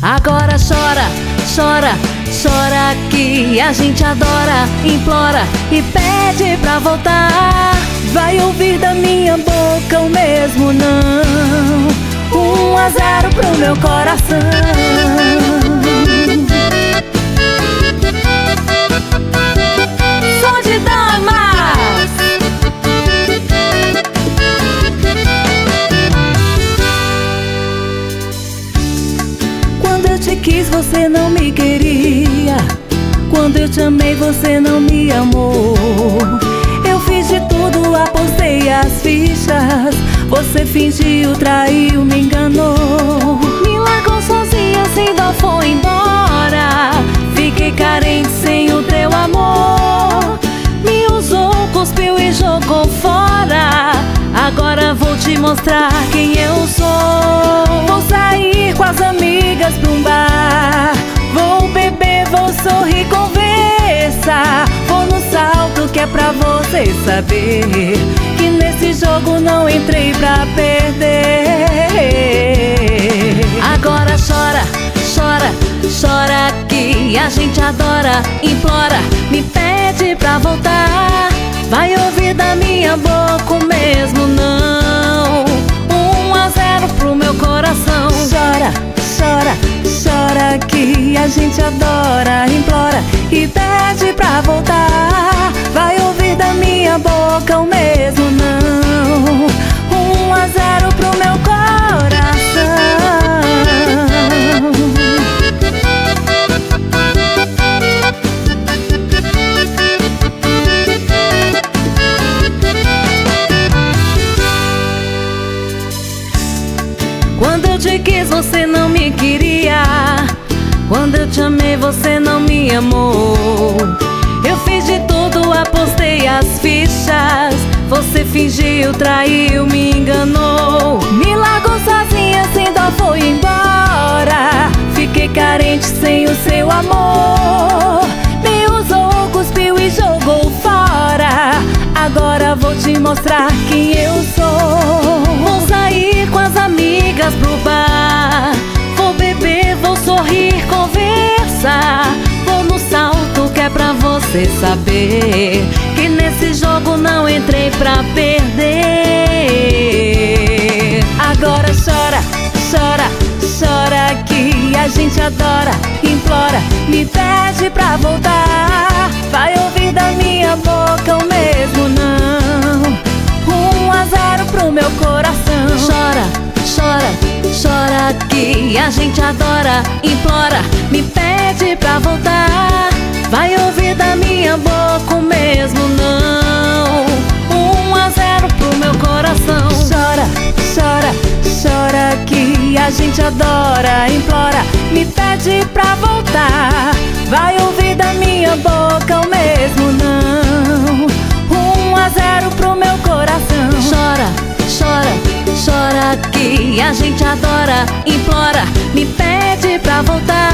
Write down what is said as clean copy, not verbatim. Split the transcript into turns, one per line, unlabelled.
Agora chora, chora, chora que a gente adora, implora e pede pra voltar. Vai ouvir da minha boca o mesmo não. 1-0 pro meu coração. Som de damas. Quando eu te quis, você não me queria. Quando eu te amei, você não me amou. Eu fiz de tudo, apostei as fichas. Você fingiu, traiu, me enganou. Me largou sozinha, sem dó, foi embora. Fiquei carente sem o teu amor. Me usou, cuspiu e jogou fora. Agora vou te mostrar quem eu sou. Vou sair com as amigas pra um bar. Vou beber, vou sorrir, conversar. Vou no salto que é pra você saber que nesse jogo não entrei pra perder. Agora chora, chora, chora que a gente adora, implora, me pede pra voltar. Vai ouvir da minha boca o mesmo não. 1-0 pro meu coração. Chora, chora, chora que a gente adora, implora e pede pra voltar. Vai ouvir da minha boca o mesmo não. 1-0 pro meu coração. Quando eu te quis, você não me queria. Quando eu te amei, você não me amou. Eu fiz de tudo, apostei as fichas. Você fingiu, traiu, me enganou. Me largou sozinha, sem dó, foi embora. Fiquei carente sem o seu amor. Me usou, cuspiu e jogou fora. Agora vou te mostrar quem eu sou. Vou sair com as amigas pro bar. Vou beber, vou sorrir, conversar. Vou no salto que é pra você saber que nesse jogo não entrei pra perder. Agora chora, chora, chora que a gente adora, implora, me pede pra voltar. Vai ouvir da minha boca o mesmo não. 1-0 pro meu coração. Chora, chora, chora que a gente adora, implora, me pede pra voltar. Vai ouvir da minha boca o mesmo não. 1-0 pro meu coração. Chora, chora, chora que a gente adora, implora, me pede pra voltar. Vai ouvir da minha boca o mesmo não. 1-0 pro meu coração. Chora, chora, chora que a gente adora, implora, me pede pra voltar.